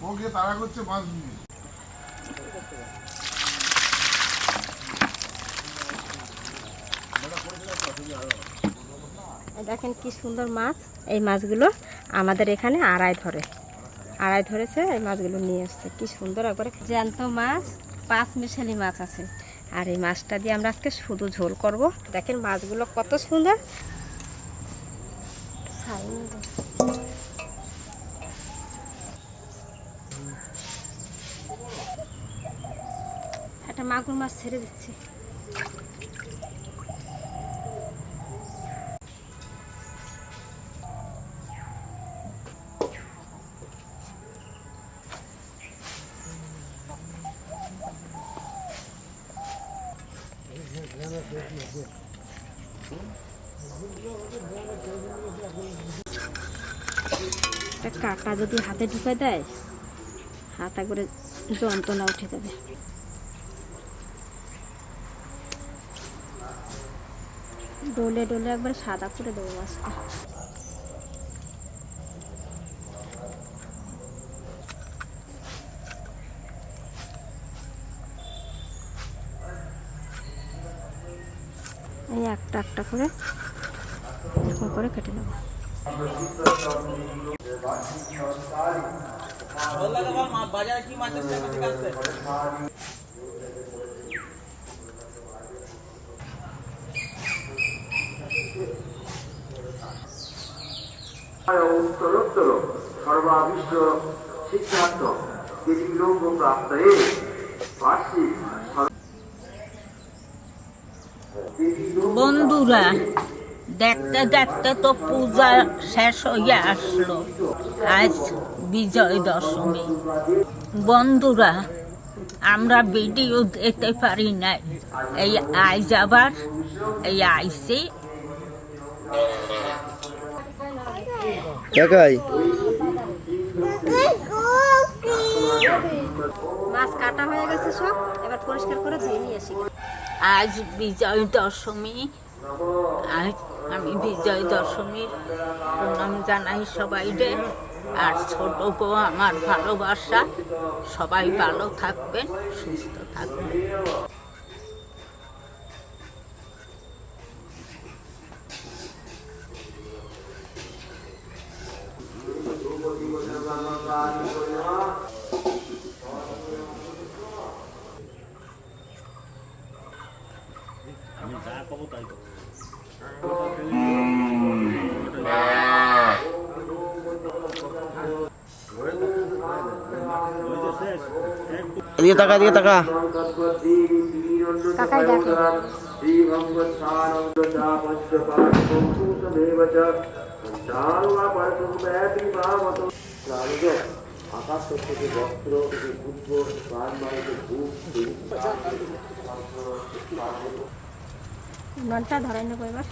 ওকে তারা করছে মাছ নিয়ে। দেখেন কি সুন্দর মাছ। এই মাছগুলো আমাদের এখানে আড়াই ধরেছে। এই মাছগুলো নিয়ে আসছে, কি সুন্দর একবারে জ্যান্ত মাছ। 5 মিশালি মাছ আছে, আর এই মাছটা দিয়ে আমরা আজকে শুধু ঝোল করব। দেখেন মাছগুলো কত সুন্দর। একটা মাগুর মাছ ছেড়ে দিচ্ছি। কাটা যদি হাতে ঢুকায় দেয়, হাতে করে যন্ত্রণা উঠে যাবে। ডলে ডলে একবার সাদা করে দেবো মাছটা। এই একটা একটা করে এরকম করে কেটে নেব। উত্তরোত্তর সর্বাবিশ্ব শিক্ষার্থ লোক প্রাপ্তয়ে বার্ষিক। বন্ধুরা, দেখতে দেখতে তো পূজা শেষ হয়ে আসলো। আজ বিজয় দশমী। বন্ধুরা, আমরা ভিডিও দিতে পারি নাই। এই আজ আবার এই আইসি মাছ কাটা হয়ে গেছে সব, এবার পরিষ্কার করে ধুয়ে নিয়ে আসি। আজ বিজয় দশমী। আজ আমি বিজয় দশমীর প্রণাম জানাই সবাইকে। আর ছোট বউ আমার ভালোবাসা। সবাই ভালো থাকবেন, সুস্থ থাকবেন। আমি যা পাবো তাই পাবো। এদিকে টাকা দিয়ে টাকা কাকাই ডাকে। আকাশ থেকে বস্ত্র পুষ্প প্রাণ বাড়িতে ধূপ নলটা ধরাই নেবো এবার।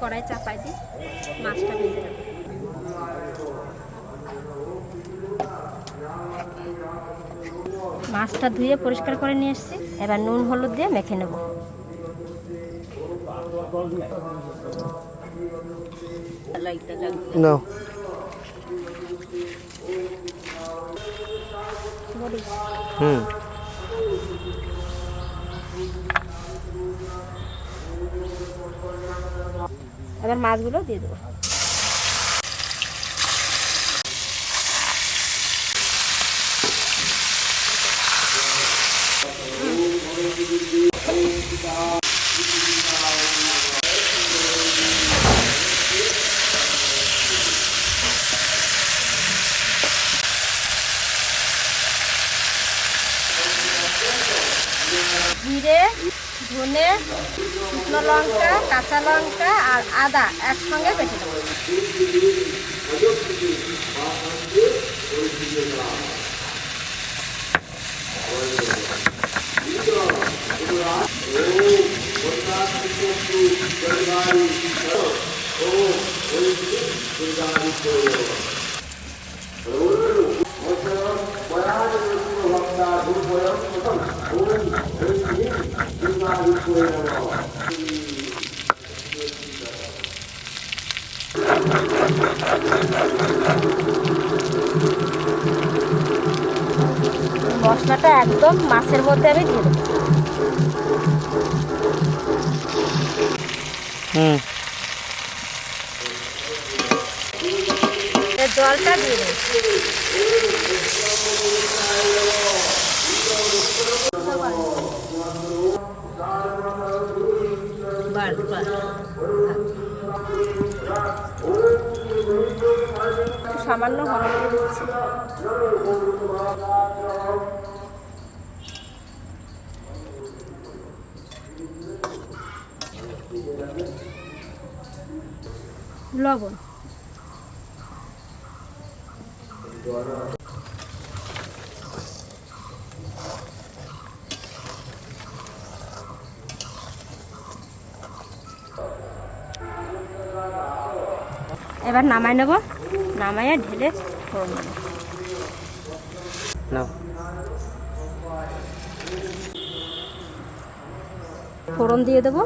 কড়াই চাপাই দিই, মাছটা ভেজে নেব। মাছটা ধুয়ে পরিষ্কার করে নিয়ে এসেছি, এবার নুন হলুদ দিয়ে মেখে নেব। নাও এবার মাছগুলো দিয়ে দেবো। জিরে, ধনে, শুকনো লঙ্কা, কাঁচা লঙ্কা আর আদা একসঙ্গে বেটে দেবো। মশলাটা একদম মাছের মধ্যে আমি দিয়ে দেবো। জলটা দিয়ে দেবো। সামান্য হলুদ দিয়ে দিচ্ছি। লবণ, এবার নামাই নেব, নামাইয়া ঢেলে ফোড়ন দেব। ফোড়ন দিয়ে দেবো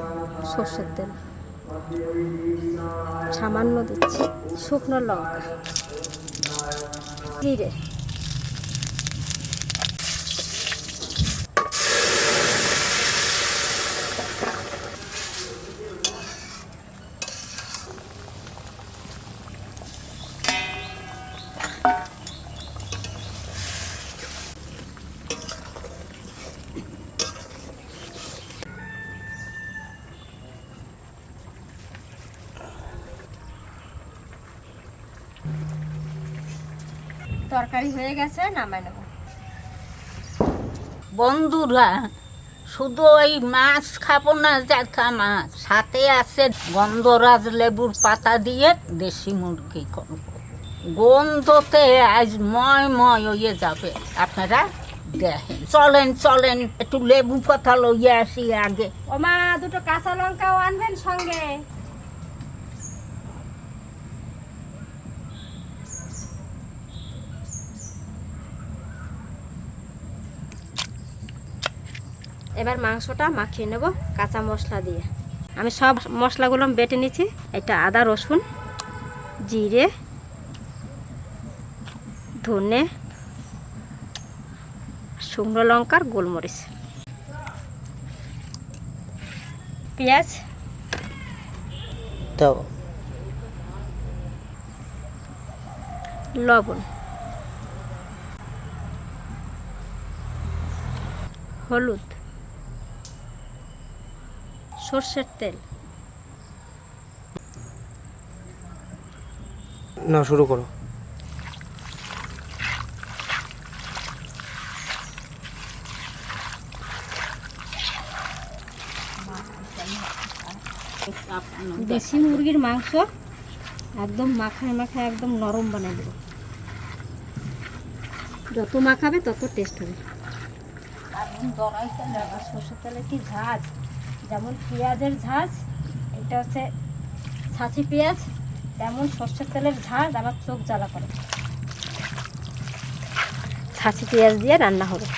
সর্ষের তেল, সামান্য দিচ্ছি শুকনো লঙ্কা, জিরে, তরকারি হয়ে গেছে, নামাই নেব। বন্ধুরা, শুধু ওই মাছ খাবো না, দেখা মাছ সাথে আছে গন্ধরাজ লেবুর পাতা দিয়ে দেশি মুরগি করবো। গন্ধতে আজ ময় ময় হয়ে যাবে, আপনারা দেখেন। চলেন চলেন, একটু লেবু পাতা লইয়ে আসি আগে। ওমা, দুটো কাঁচা লঙ্কাও আনবেন সঙ্গে। এবার মাংসটা মাখিয়ে নেব কাঁচা মশলা দিয়ে। আমি সব মশলাগুলো বেটে নিচ্ছি। এটা আদা, রসুন, জিরে, ধনে, শুকনো লঙ্কার গোলমরিচ, পেঁয়াজ, লবণ, হলুদ, সর্ষের তেল। না, শুরু করো। দেশি মুরগির মাংস একদম মাখায় মাখায় একদম নরম বানাই দেবো। যত মাখাবে তত টেস্ট হবে। আর সর্ষের তেলে কি ঝাঁজ, যেমন পেঁয়াজের ঝাঁজ, এটা হচ্ছে ছাঁচি পেঁয়াজ, তেমন সর্ষের তেলের ঝাঁজ আমার চোখ জ্বালা করে। ছাঁচি পেঁয়াজ দিয়ে রান্না হবে।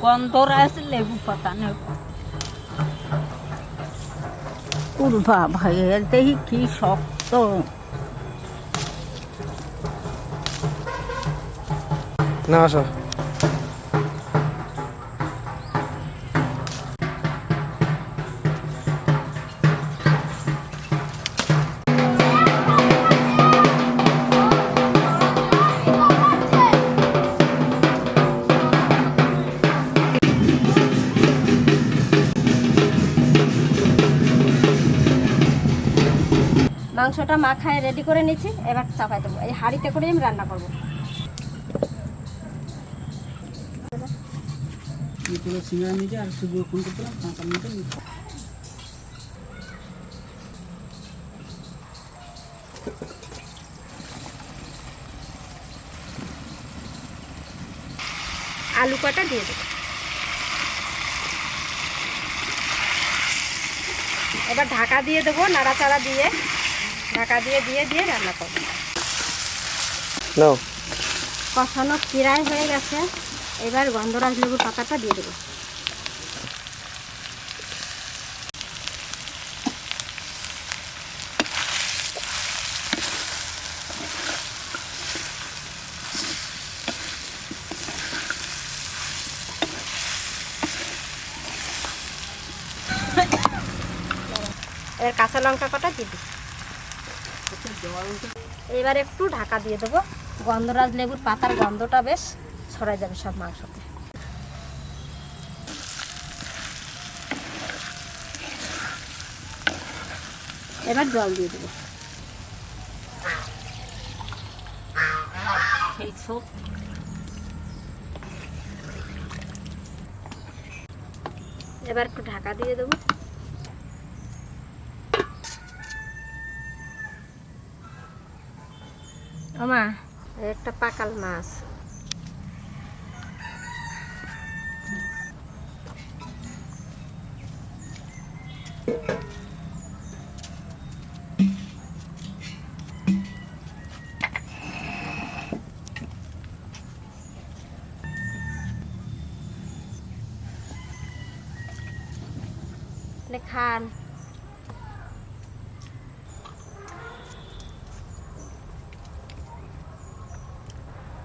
গন্ধরাজ লেবু পাতা নেব। উলভা ভাইয়ের দেখি কি শক্ত। না আসো। মাংসটা মাখায় রেডি করে নিচ্ছি, এবার চাপাই দেবো। এই হাঁড়িতে করে আমি রান্না করবো। আলু কটা দিয়ে দেবো। এবার ঢাকা দিয়ে দেবো, নাড়াচাড়া দিয়ে ঢাকা দিয়ে দিয়ে রান্না করবো। নাও। কষানো প্রায় হয়ে গেছে, এবার গন্ধরাজ লেবুর পাতাটা দিয়ে দেবো। এবার কাঁচা লঙ্কা কটা দিয়ে দিই। এবার একটু ঢাকা দিয়ে দেবো, গন্ধরাজ লেবুর পাতার গন্ধটা বেশ ছড়াই যাবে সব মাংসতে। এবার জল দিয়ে দেবো। এবার একটু ঢাকা দিয়ে দেবো। আমা একটা পাকাল মাছ, খান।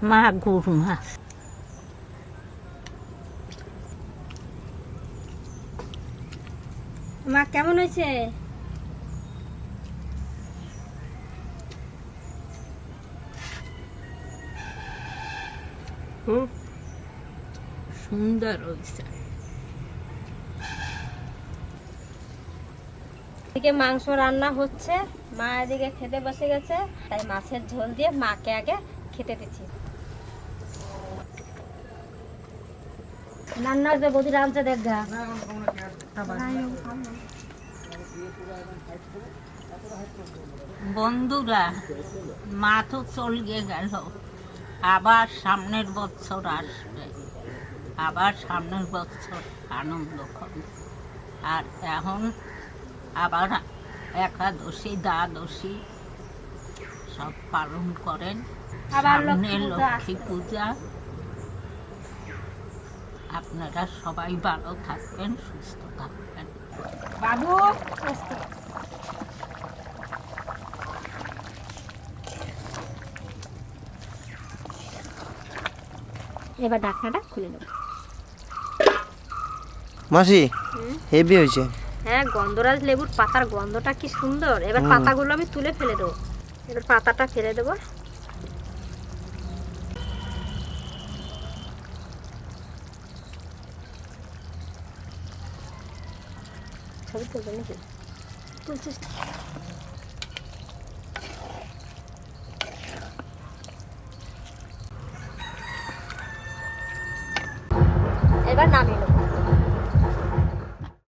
মাগুর মাছ। মা কেমন হয়েছে? সুন্দর হয়েছে। এদিকে মাংস রান্না হচ্ছে, মা এদিকে খেতে বসে গেছে, তাই মাছের ঝোল দিয়ে মাকে আগে খেতে দিচ্ছি। রান্না যে বৌদি রাঁধছে দেখা বন্ধুরা, মা তো চলে গেল, আবার সামনের বছর আসবে, আবার সামনের বছর আনন্দ করবে। আর এখন আবার একাদশী দ্বাদশী সব পালন করেন, আবার সামনে লক্ষ্মী পূজা লক্ষ্মী পূজা। আপনারা সবাই ভালো থাকবেন, সুস্থ থাকবেন। বাবু এবার ঢাকনাটা খুলে নেব। মাসি হেভি হয়েছে। হ্যাঁ, গন্ধরাজ লেবুর পাতার গন্ধটা কি সুন্দর। এবার পাতাগুলো আমি তুলে ফেলে দেবো। এবার পাতাটা ফেলে দেবো। ছবি তুলবে নাকি? তুলছিস? এবার নামিয়ে নেবো।